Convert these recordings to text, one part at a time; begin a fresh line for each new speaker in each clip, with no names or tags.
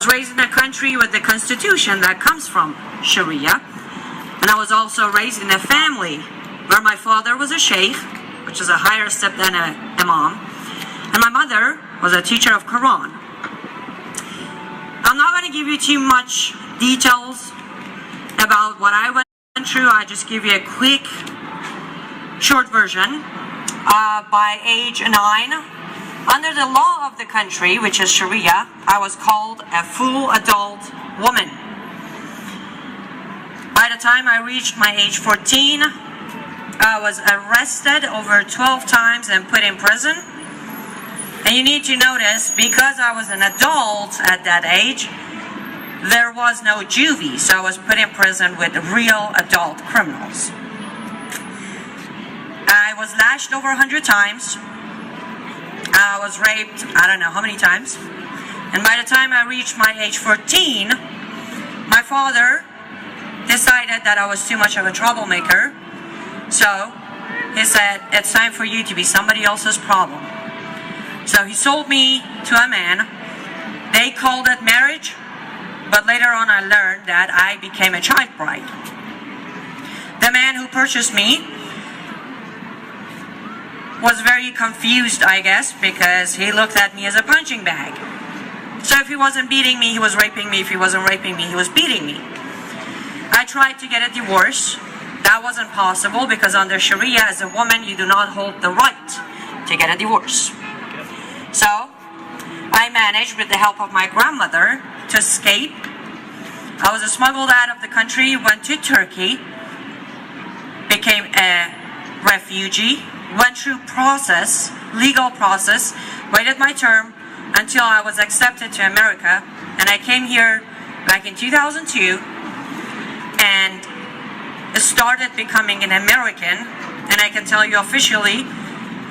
raised in a country with the constitution that comes from Sharia, and I was also raised in a family where my father was a sheikh, which is a higher step than an imam, and my mother was a teacher of Quran. I'm not going to give you too much details about what I went through. I just give you a quick, short version. By age 9, under the law of the country, which is Sharia, I was called a full adult woman. By the time I reached my age 14, I was arrested over 12 times and put in prison. And you need to notice, because I was an adult at that age, there was no juvie, so I was put in prison with real adult criminals. I was lashed over 100 times. I was raped, I don't know how many times. And by the time I reached my age 14, my father decided that I was too much of a troublemaker. So he said, it's time for you to be somebody else's problem. So he sold me to a man. They called it marriage, but later on I learned that I became a child bride. The man who purchased me was very confused, I guess, because he looked at me as a punching bag. So if he wasn't beating me, he was raping me. If he wasn't raping me, he was beating me. I tried to get a divorce. That wasn't possible because under Sharia, as a woman, you do not hold the right to get a divorce. So I managed, with the help of my grandmother, to escape. I was smuggled out of the country, went to Turkey, became a refugee, went through legal process, waited my term until I was accepted to America, and I came here back in 2002 and started becoming an American. And I can tell you officially,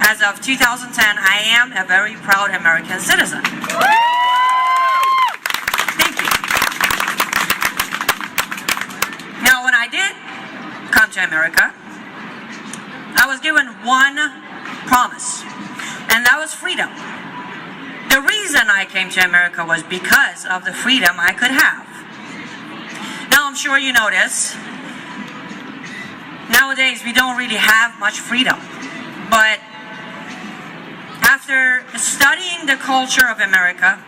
as of 2010, I am a very proud American citizen. Thank you. Now, when I did come to America, I was given one promise, and that was freedom. The reason I came to America was because of the freedom I could have. Now, I'm sure you notice, nowadays we don't really have much freedom. But after studying the culture of America,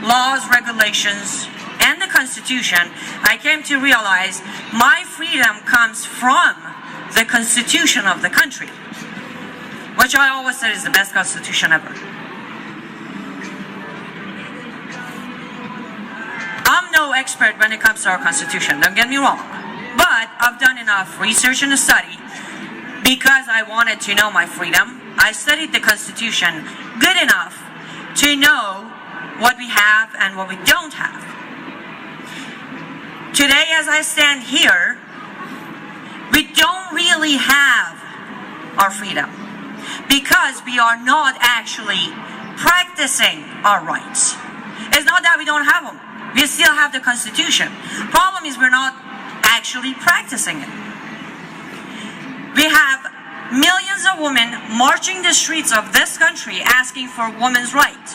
laws, regulations, and the Constitution, I came to realize my freedom comes from the Constitution of the country, which I always said is the best Constitution ever. I'm no expert when it comes to our Constitution, don't get me wrong, but I've done enough research and study because I wanted to know my freedom. I studied the Constitution good enough to know what we have and what we don't have. Today, as I stand here, we don't really have our freedom because we are not actually practicing our rights. It's not that we don't have them. We still have the Constitution. Problem is we're not actually practicing it. We have millions of women marching the streets of this country asking for women's rights.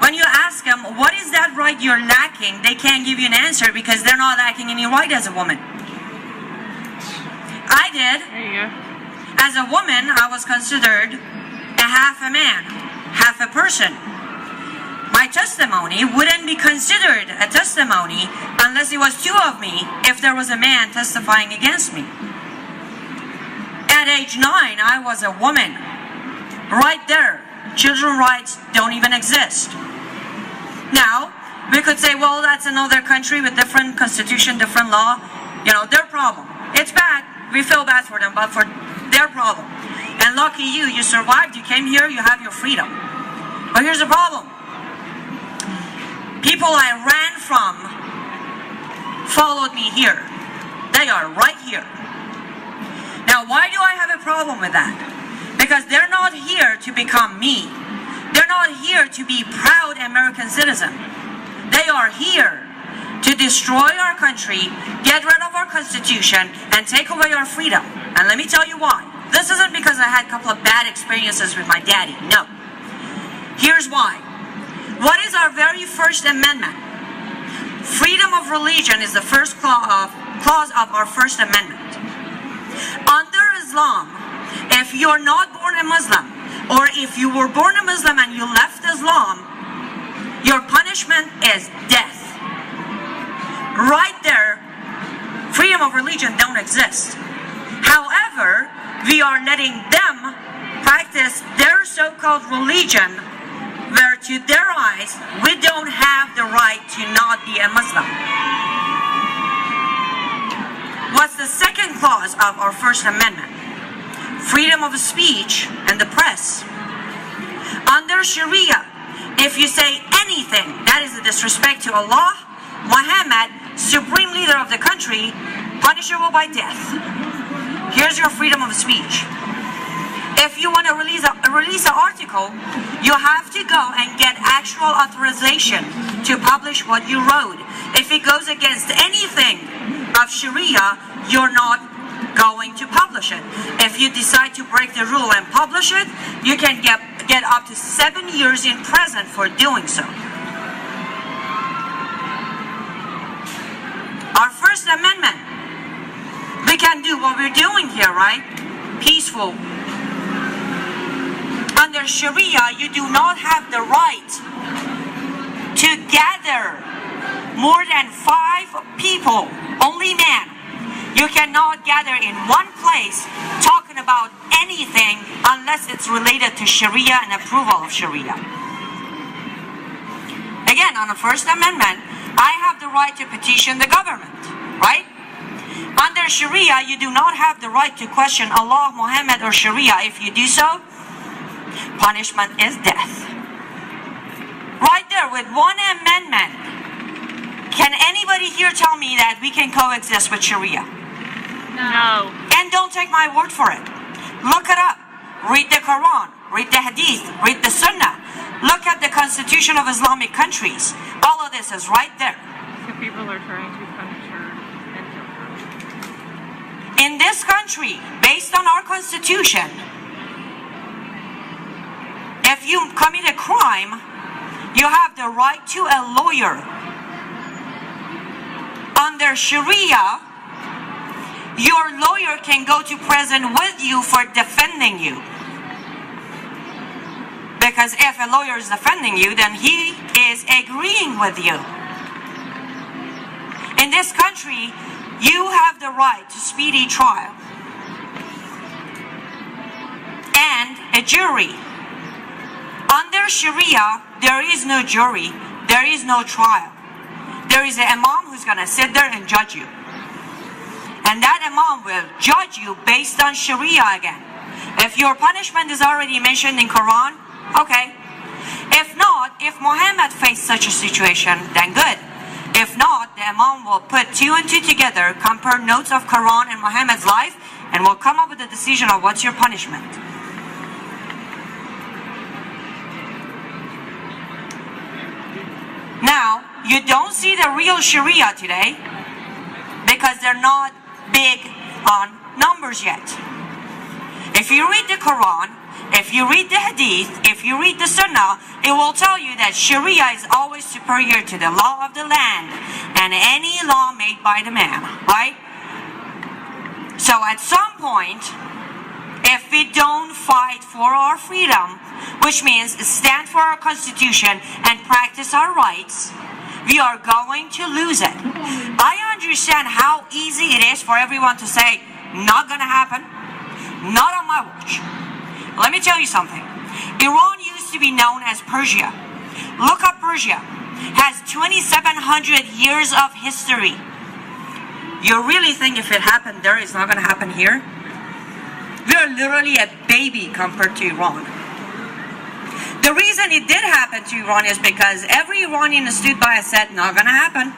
When you ask them, what is that right you're lacking, they can't give you an answer because they're not lacking any right as a woman. I did. There you go. As a woman, I was considered a half a man, half a person. My testimony wouldn't be considered a testimony unless it was two of me, if there was a man testifying against me. At age 9, I was a woman. Right there. Children's rights don't even exist. Now, we could say, well, that's another country with different constitution, different law. You know, their problem. It's bad. We feel bad for them, but for their problem. And lucky you, you survived, you came here, you have your freedom. But here's the problem. People I ran from followed me here. They are right here. Now, why do I have a problem with that? Because they're not here to become me. They're not here to be proud American citizen. They are here to destroy our country, get rid of our Constitution, and take away our freedom. And let me tell you why. This isn't because I had a couple of bad experiences with my daddy. No. Here's why. What is our very first amendment? Freedom of religion is the first clause of our First Amendment. Under Islam, if you're not born a Muslim, or if you were born a Muslim and you left Islam, your punishment is death. Right there, freedom of religion don't exist. However, we are letting them practice their so-called religion, where to their eyes, we don't have the right to not be a Muslim. What's the second clause of our First Amendment? Freedom of speech and the press. Under Sharia, if you say anything that is a disrespect to Allah, Muhammad, supreme leader of the country, punishable by death. Here's your freedom of speech. If you want to release an article, you have to go and get actual authorization to publish what you wrote. If it goes against anything of Sharia, you're not going to publish it. If you decide to break the rule and publish it, you can get up to 7 years in prison for doing so. Our First Amendment, we can do what we're doing here, right? Peaceful. Under Sharia, you do not have the right to gather more than 5 people, only men. You cannot gather in one place talking about anything unless it's related to Sharia and approval of Sharia. Again, on the First Amendment, I have the right to petition the government, right? Under Sharia, you do not have the right to question Allah, Muhammad, or Sharia. If you do so, punishment is death. Right there, with one amendment, can anybody here tell me that we can coexist with Sharia?
No.
And don't take my word for it. Look it up. Read the Quran. Read the Hadith. Read the Sunnah. Look at the Constitution of Islamic countries. All of this is right there.
So people are trying to punish her and kill her.
In this country, based on our Constitution, if you commit a crime, you have the right to a lawyer. Under Sharia, your lawyer can go to prison with you for defending you. Because if a lawyer is defending you, then he is agreeing with you. In this country, you have the right to speedy trial and a jury. Under Sharia, there is no jury, there is no trial. There is an imam who's going to sit there and judge you. And that imam will judge you based on Sharia again. If your punishment is already mentioned in Quran, okay. If not, if Muhammad faced such a situation, then good. If not, the imam will put 2 and 2 together, compare notes of Quran and Muhammad's life, and will come up with a decision of what's your punishment. Now, you don't see the real Sharia today because they're not big on numbers yet. If you read the Quran, if you read the Hadith, if you read the Sunnah, it will tell you that Sharia is always superior to the law of the land and any law made by the man, right? So at some point, if we don't fight for our freedom, which means stand for our Constitution and practice our rights, we are going to lose it. I understand how easy it is for everyone to say, not gonna happen, not on my watch. Let me tell you something. Iran used to be known as Persia. Look up Persia. Has 2,700 years of history. You really think if it happened there, it's not gonna happen here? We are literally a baby compared to Iran. The reason it did happen to Iran is because every Iranian stood by and said, not gonna happen,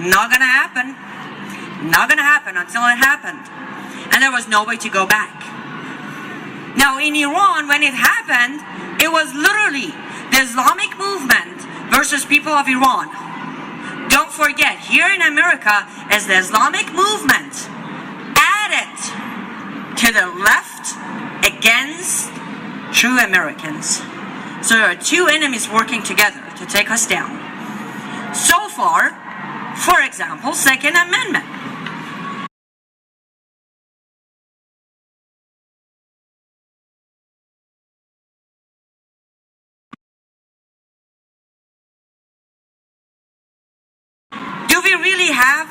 not gonna happen, not gonna happen until it happened. And there was no way to go back. Now in Iran, when it happened, it was literally the Islamic movement versus people of Iran. Don't forget, here in America is the Islamic movement added to the left against true Americans. So there are two enemies working together to take us down. So far, for example, Second Amendment. Do we really have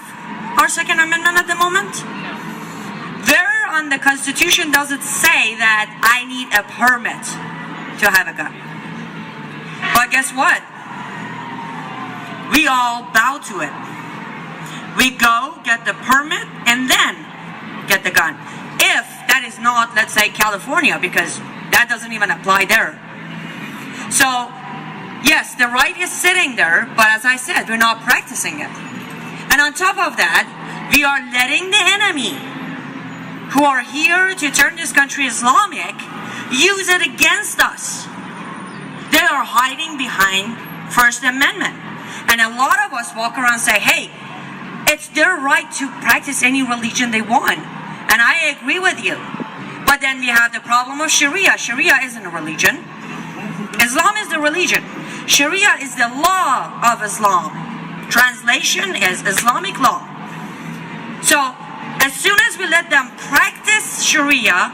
our Second Amendment at the moment? There on the Constitution does it say that I need a permit to have a gun. But guess what? We all bow to it. We go, get the permit, and then get the gun. If that is not, let's say, California, because that doesn't even apply there. So, yes, the right is sitting there, but as I said, we're not practicing it. And on top of that, we are letting the enemy, who are here to turn this country Islamic, use it against us. They are hiding behind First Amendment. And a lot of us walk around and say, hey, it's their right to practice any religion they want. And I agree with you. But then we have the problem of Sharia. Sharia isn't a religion. Islam is the religion. Sharia is the law of Islam. Translation is Islamic law. So, as soon as we let them practice Sharia,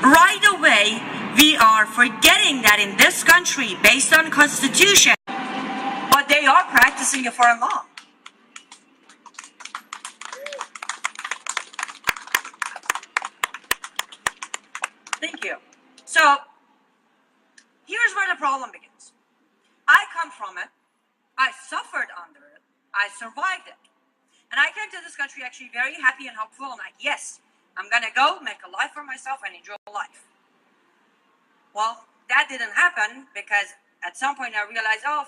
right away, we are forgetting that in this country, based on Constitution, but they are practicing a foreign law. Thank you. So, here's where the problem begins. I come from it. I suffered under it. I survived it. And I came to this country actually very happy and hopeful. I'm like, yes, I'm going to go make a life for myself and enjoy life. Well, that didn't happen because at some point I realized, oh,